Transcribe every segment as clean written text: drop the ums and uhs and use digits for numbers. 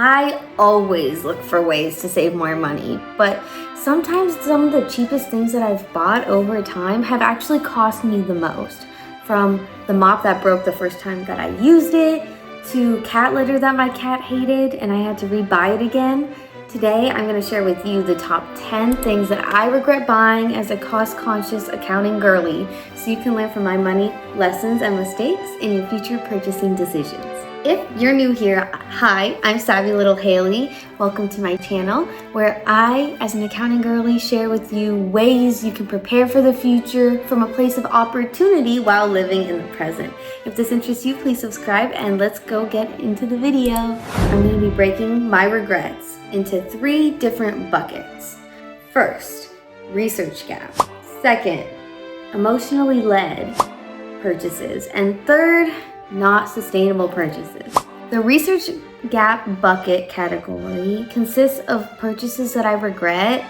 I always look for ways to save more money, but sometimes some of the cheapest things that I've bought over time have actually cost me the most. From the mop that broke the first time that I used it, to cat litter that my cat hated and I had to rebuy it again. Today, I'm going to share with you the top 10 things that I regret buying as a cost-conscious accounting girly, so you can learn from my money lessons and mistakes in your future purchasing decisions. If you're new here, hi, I'm Savvy Little Haley. Welcome to my channel, where I, as an accounting girly, share with you ways you can prepare for the future from a place of opportunity while living in the present. If this interests you, please subscribe and let's go get into the video. I'm going to be breaking my regrets into 3 different buckets. First, research gap. Second, emotionally led purchases. And third, not sustainable purchases. The research gap bucket category consists of purchases that I regret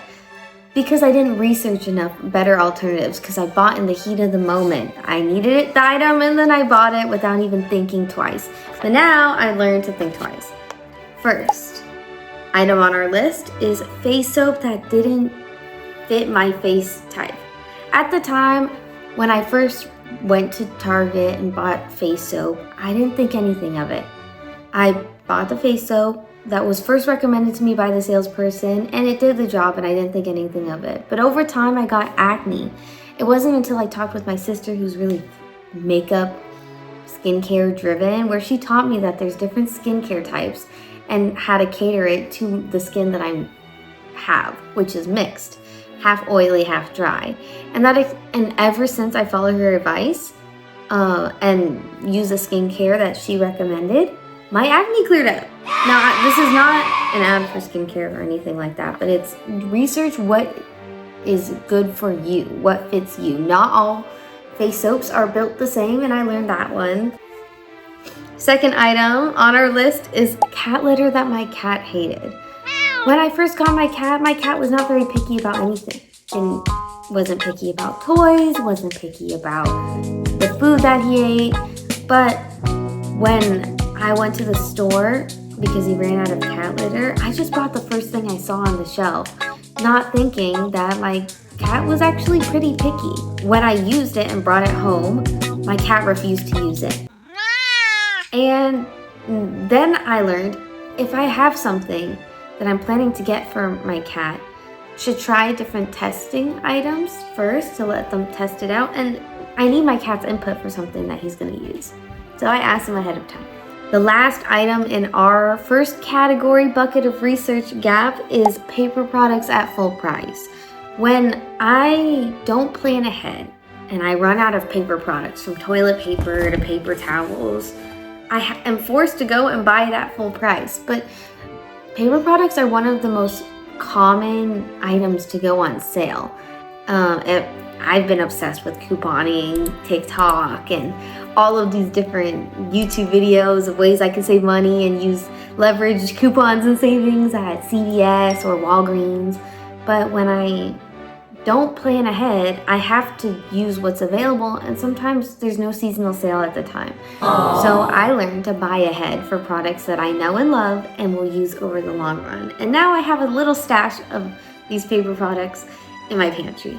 because I didn't research enough better alternatives, because I bought in the heat of the moment. I needed the item and then I bought it without even thinking twice. But now I learned to think twice. First item on our list is face soap that didn't fit my face type. At the time when I first went to Target and bought face soap, I didn't think anything of it. I bought the face soap that was first recommended to me by the salesperson, and it did the job and I didn't think anything of it. But over time I got acne. It wasn't until I talked with my sister, who's really makeup, skincare driven, where she taught me that there's different skincare types and how to cater it to the skin that I have, which is mixed. Half oily, half dry. And ever since I followed her advice and used the skincare that she recommended, my acne cleared up. Now, this is not an ad for skincare or anything like that, but it's research what is good for you, what fits you. Not all face soaps are built the same, and I learned that one. Second item on our list is cat litter that my cat hated. When I first got my cat was not very picky about anything. And wasn't picky about toys, wasn't picky about the food that he ate. But when I went to the store because he ran out of cat litter, I just bought the first thing I saw on the shelf, not thinking that my cat was actually pretty picky. When I used it and brought it home, my cat refused to use it. And then I learned, if I have something that I'm planning to get for my cat, should try different testing items first to let them test it out. And I need my cat's input for something that he's going to use, so I asked him ahead of time. The last item in our first category bucket of research gap is paper products at full price. When I don't plan ahead and I run out of paper products, from toilet paper to paper towels, I am forced to go and buy it at full price. But paper products are one of the most common items to go on sale. I've been obsessed with couponing, TikTok, and all of these different YouTube videos of ways I can save money and leverage coupons and savings at CVS or Walgreens. But when I don't plan ahead, I have to use what's available, and sometimes there's no seasonal sale at the time. Aww. So I learned to buy ahead for products that I know and love and will use over the long run. And now I have a little stash of these paper products in my pantry.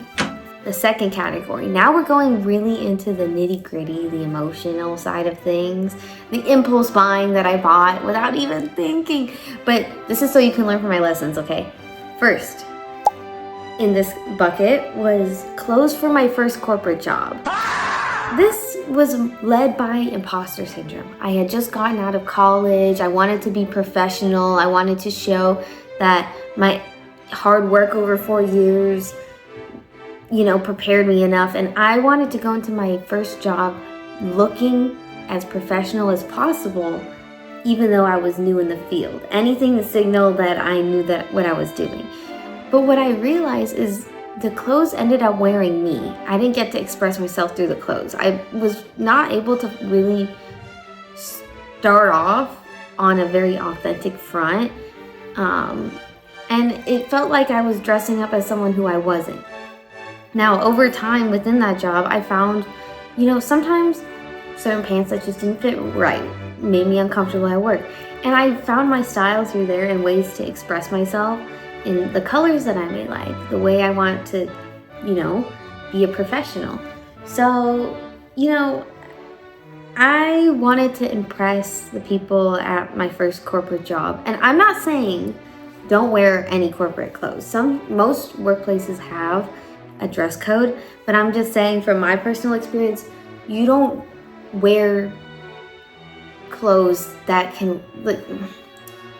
The second category, now we're going really into the nitty-gritty, the emotional side of things, the impulse buying that I bought without even thinking. But this is so you can learn from my lessons, okay? First in this bucket was clothes for my first corporate job. This was led by imposter syndrome. I had just gotten out of college. I wanted to be professional. I wanted to show that my hard work over 4 years, prepared me enough. And I wanted to go into my first job looking as professional as possible, even though I was new in the field. Anything to signal that I knew that what I was doing. But what I realized is the clothes ended up wearing me. I didn't get to express myself through the clothes. I was not able to really start off on a very authentic front. And it felt like I was dressing up as someone who I wasn't. Now, over time within that job, I found, sometimes certain pants that just didn't fit right made me uncomfortable at work. And I found my style through there and ways to express myself in the colors that I may like, the way I want to, be a professional. So, I wanted to impress the people at my first corporate job. And I'm not saying don't wear any corporate clothes. Most workplaces have a dress code, but I'm just saying from my personal experience, you don't wear clothes that can, like,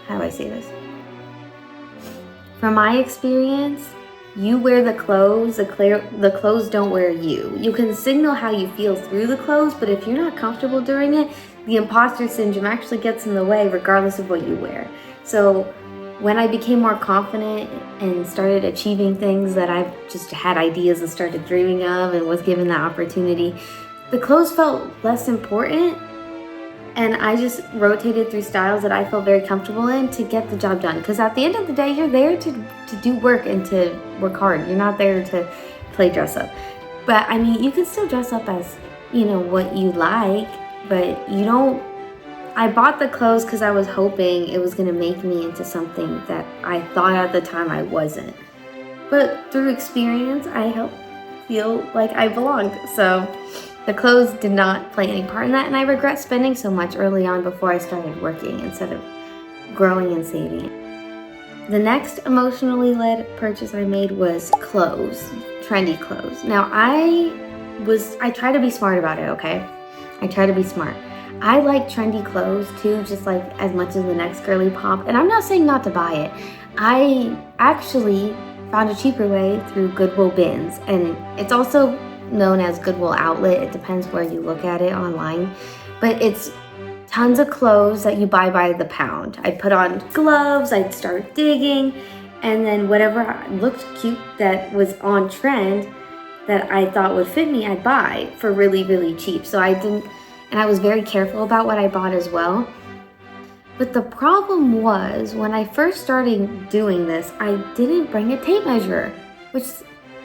how do I say this? From my experience, you wear the clothes, the clothes don't wear you. You can signal how you feel through the clothes, but if you're not comfortable doing it, the imposter syndrome actually gets in the way regardless of what you wear. So when I became more confident and started achieving things that I've just had ideas and started dreaming of and was given the opportunity, the clothes felt less important. And I just rotated through styles that I felt very comfortable in to get the job done. Because at the end of the day, you're there to do work and to work hard. You're not there to play dress up. But I mean, you can still dress up as, what you like, but you don't. I bought the clothes because I was hoping it was going to make me into something that I thought at the time I wasn't. But through experience, I feel like I belonged. So the clothes did not play any part in that, and I regret spending so much early on before I started working instead of growing and saving. The next emotionally led purchase I made was clothes, trendy clothes. Now I try to be smart about it, okay? I try to be smart. I like trendy clothes too, just like as much as the next girly pop, and I'm not saying not to buy it. I actually found a cheaper way through Goodwill bins, and it's also known as Goodwill Outlet. It depends where you look at it online, but it's tons of clothes that you buy by the pound. I'd put on gloves, I'd start digging, and then whatever looked cute that was on trend that I thought would fit me, I'd buy for really, really cheap. So I was very careful about what I bought as well. But the problem was when I first started doing this, I didn't bring a tape measure,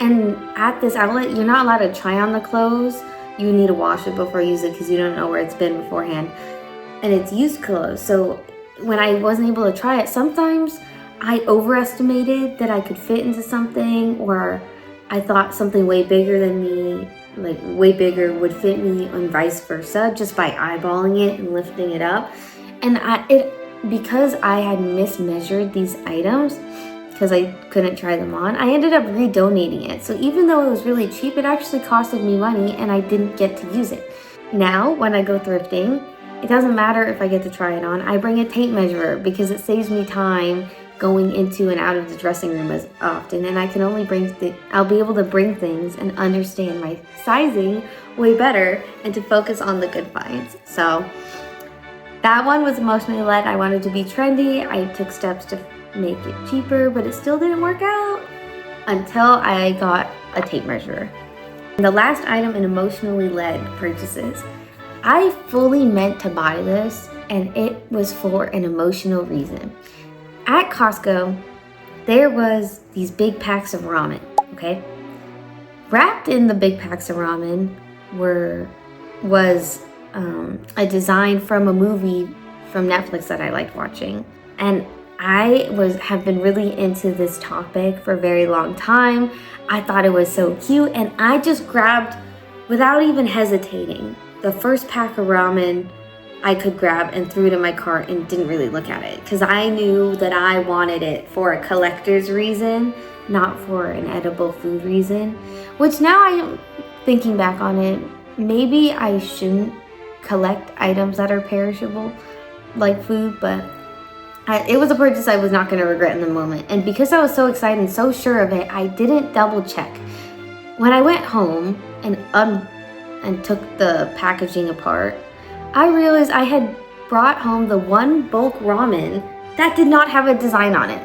and at this outlet, you're not allowed to try on the clothes. You need to wash it before you use it because you don't know where it's been beforehand. And it's used clothes. So when I wasn't able to try it, sometimes I overestimated that I could fit into something, or I thought something way bigger than me, like way bigger, would fit me, and vice versa, just by eyeballing it and lifting it up. And because I had mismeasured these items, because I couldn't try them on, I ended up redonating it. So even though it was really cheap, it actually costed me money and I didn't get to use it. Now, when I go thrifting, it doesn't matter if I get to try it on. I bring a tape measure because it saves me time going into and out of the dressing room as often, and I can only I'll be able to bring things and understand my sizing way better and to focus on the good finds. So that one was emotionally led. I wanted to be trendy. I took steps to make it cheaper, but it still didn't work out until I got a tape measure. And the last item in emotionally led purchases, I fully meant to buy this, and it was for an emotional reason. At Costco, there was these big packs of ramen, okay? Wrapped in the big packs of ramen was a design from a movie from Netflix that I liked watching. And I have been really into this topic for a very long time. I thought it was so cute, and I just grabbed, without even hesitating, the first pack of ramen I could grab and threw it in my cart and didn't really look at it because I knew that I wanted it for a collector's reason, not for an edible food reason. Which now I am thinking back on it, maybe I shouldn't collect items that are perishable like food, but it was a purchase I was not going to regret in the moment. And because I was so excited and so sure of it, I didn't double check. When I went home and took the packaging apart, I realized I had brought home the one bulk ramen that did not have a design on it.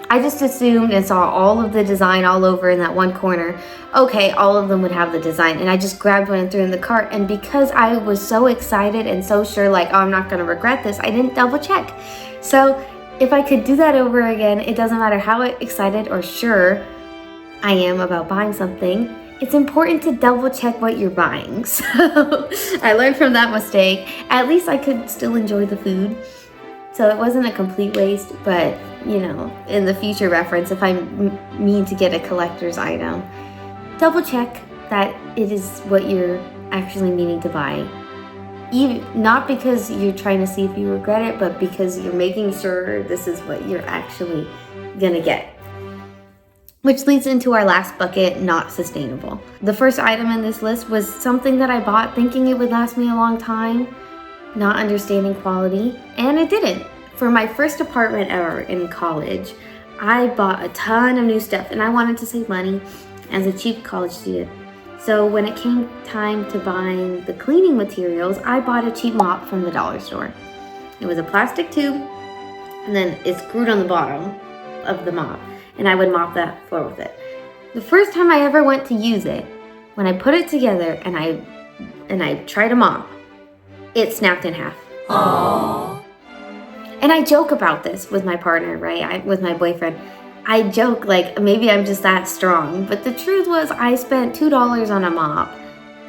I just assumed and saw all of the design all over in that one corner. Okay, all of them would have the design, and I just grabbed one and threw it in the cart. And because I was so excited and so sure, like, oh, I'm not going to regret this, I didn't double check. So if I could do that over again, it doesn't matter how excited or sure I am about buying something, it's important to double check what you're buying. So I learned from that mistake. At least I could still enjoy the food. So it wasn't a complete waste, but you know, in the future reference, if I mean to get a collector's item, double check that it is what you're actually meaning to buy. Even, not because you're trying to see if you regret it, but because you're making sure this is what you're actually gonna get. Which leads into our last bucket, not sustainable. The first item in this list was something that I bought thinking it would last me a long time, not understanding quality, and it didn't. For my first apartment ever in college, I bought a ton of new stuff and I wanted to save money as a cheap college student. So when it came time to buying the cleaning materials, I bought a cheap mop from the dollar store. It was a plastic tube and then it's screwed on the bottom of the mop, and I would mop that floor with it. The first time I ever went to use it, when I put it together and I tried to mop, it snapped in half. Aww. And I joke about this with my partner, right? With my boyfriend. I joke like maybe I'm just that strong, but the truth was I spent $2 on a mop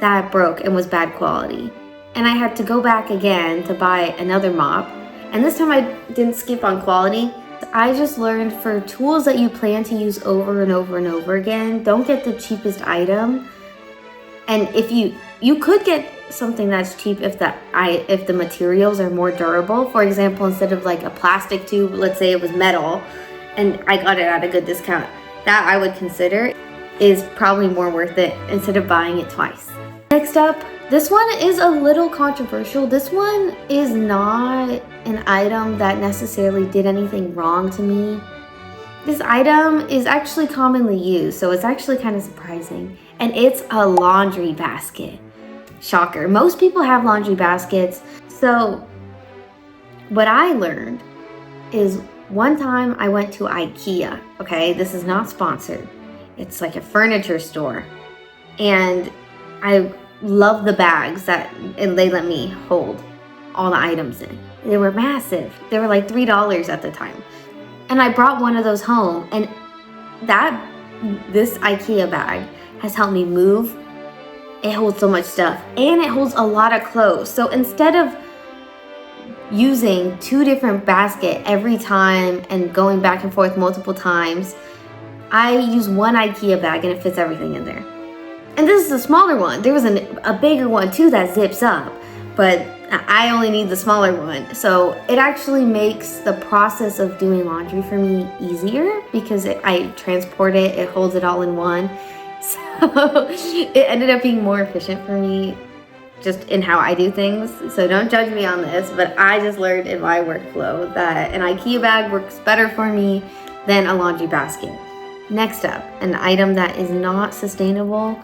that broke and was bad quality. And I had to go back again to buy another mop. And this time I didn't skip on quality. I just learned for tools that you plan to use over and over and over again, don't get the cheapest item. And if you could get something that's cheap if the materials are more durable. For example, instead of like a plastic tube, let's say it was metal, and I got it at a good discount, that I would consider is probably more worth it instead of buying it twice. Next up, this one is a little controversial. This one is not an item that necessarily did anything wrong to me. This item is actually commonly used, so it's actually kind of surprising. And it's a laundry basket. Shocker. Most people have laundry baskets. So what I learned is one time I went to IKEA, okay? This is not sponsored. It's like a furniture store. And I love the bags and they let me hold all the items in. They were massive. They were like $3 at the time. And I brought one of those home, and this IKEA bag has helped me move. It holds so much stuff, and it holds a lot of clothes. So instead of using 2 different baskets every time and going back and forth multiple times, I use one IKEA bag and it fits everything in there. And this is a smaller one. There was a bigger one too that zips up, but I only need the smaller one. So it actually makes the process of doing laundry for me easier because I transport it, it holds it all in one. So it ended up being more efficient for me just in how I do things. So don't judge me on this, but I just learned in my workflow that an IKEA bag works better for me than a laundry basket. Next up, an item that is not sustainable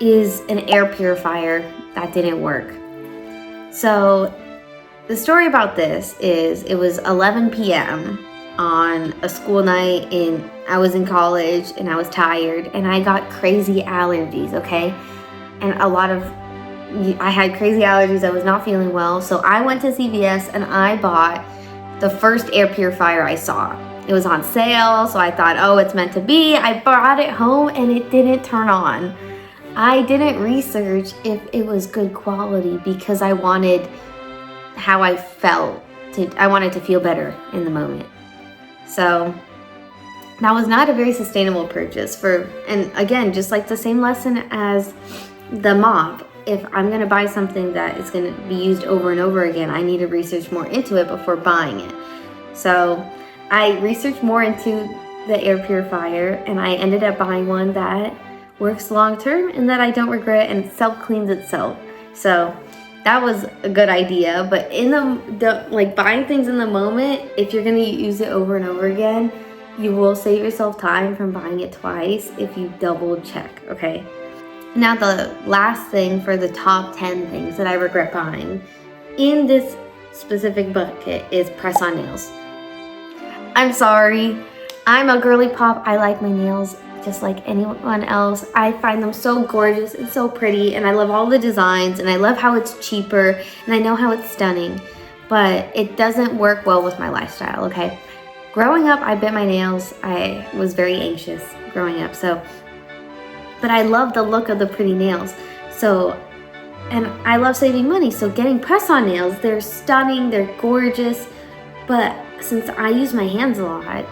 is an air purifier that didn't work. So the story about this is it was 11 p.m. on a school night I was in college and I was tired and I got crazy allergies, okay? And I had crazy allergies, I was not feeling well. So I went to CVS and I bought the first air purifier I saw. It was on sale, so I thought, oh, it's meant to be. I brought it home and it didn't turn on. I didn't research if it was good quality because I wanted how I felt. I wanted to feel better in the moment. So that was not a very sustainable purchase and again, just like the same lesson as the mop, if I'm gonna buy something that is gonna be used over and over again, I need to research more into it before buying it. So I researched more into the air purifier and I ended up buying one that works long term and that I don't regret and self-cleans itself. So that was a good idea, but buying things in the moment, if you're gonna use it over and over again, you will save yourself time from buying it twice if you double check, okay? Now the last thing for the top 10 things that I regret buying in this specific bucket is press-on nails. I'm sorry, I'm a girly pop. I like my nails just like anyone else. I find them so gorgeous and so pretty, and I love all the designs, and I love how it's cheaper, and I know how it's stunning, but it doesn't work well with my lifestyle, okay? Growing up, I bit my nails. I was very anxious growing up, but I love the look of the pretty nails. And I love saving money, so getting press-on nails, they're stunning, they're gorgeous, But since I use my hands a lot,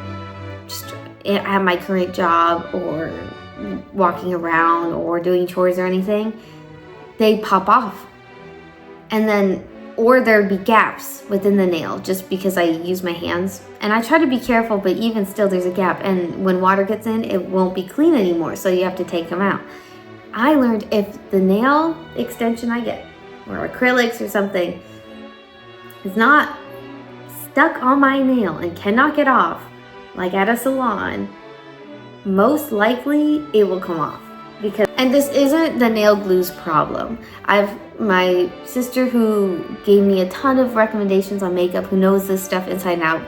just at my current job or walking around or doing chores or anything, they pop off. And then, or there'd be gaps within the nail just because I use my hands. And I try to be careful, but even still there's a gap. And when water gets in, it won't be clean anymore. So you have to take them out. I learned if the nail extension I get, or acrylics or something, is not stuck on my nail and cannot get off, like at a salon, most likely it will come off. And this isn't the nail glue's problem. My sister, who gave me a ton of recommendations on makeup, who knows this stuff inside and out,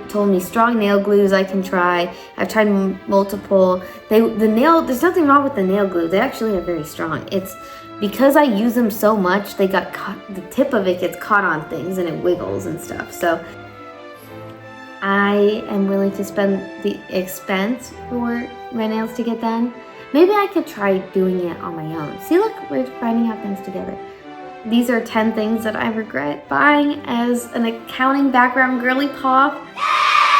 told me strong nail glues I can try. I've tried multiple. There's nothing wrong with the nail glue. They actually are very strong. It's because I use them so much, they got caught, the tip of it gets caught on things and it wiggles and stuff. So I am willing to spend the expense for my nails to get done. Maybe I could try doing it on my own. See, look, we're finding out things together. These are 10 things that I regret buying as an accounting background girly pop.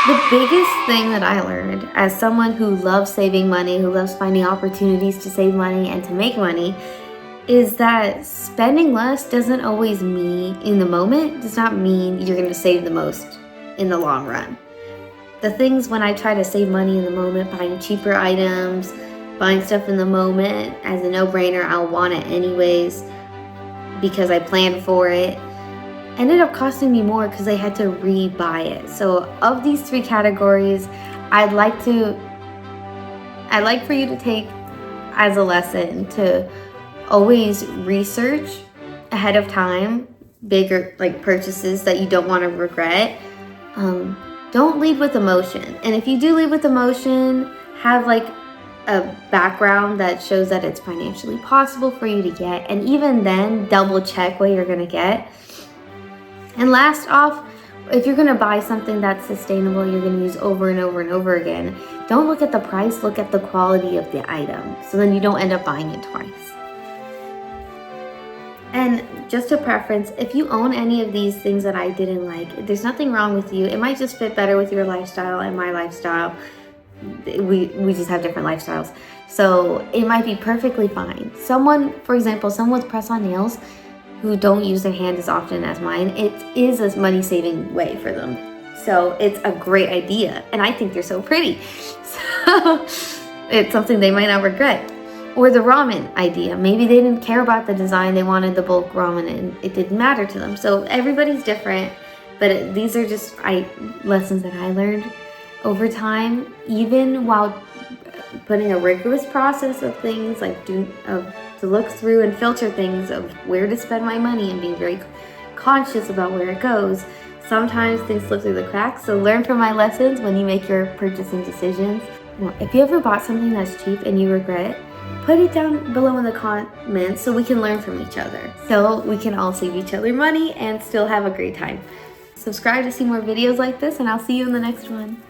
The biggest thing that I learned as someone who loves saving money, who loves finding opportunities to save money and to make money, is that spending less doesn't always mean, in the moment, does not mean you're going to save the most in the long run. The things when I try to save money in the moment, buying cheaper items, buying stuff in the moment as a no-brainer, I'll want it anyways because I planned for it, ended up costing me more because I had to re-buy it. So of these 3 categories, I'd like for you to take as a lesson to always research ahead of time bigger purchases that you don't want to regret. Don't lead with emotion. And if you do lead with emotion, have a background that shows that it's financially possible for you to get, and even then double check what you're going to get. And last off, if you're going to buy something that's sustainable, you're going to use over and over and over again, don't look at the price, look at the quality of the item, so then you don't end up buying it twice. And just a preference, if you own any of these things that I didn't like, there's nothing wrong with you. It might just fit better with your lifestyle and my lifestyle. We just have different lifestyles. So it might be perfectly fine. For example, someone with press-on nails who don't use their hand as often as mine, it is a money-saving way for them. So it's a great idea. And I think they're so pretty. So it's something they might not regret. Or the ramen idea. Maybe they didn't care about the design. They wanted the bulk ramen and it didn't matter to them. So everybody's different. But these are just lessons that I learned over time, even while putting a rigorous process of things to look through and filter things of where to spend my money and being very conscious about where it goes. Sometimes things slip through the cracks, so learn from my lessons when you make your purchasing decisions. If you ever bought something that's cheap and you regret, put it down below in the comments so we can learn from each other. So we can all save each other money and still have a great time. Subscribe to see more videos like this, and I'll see you in the next one.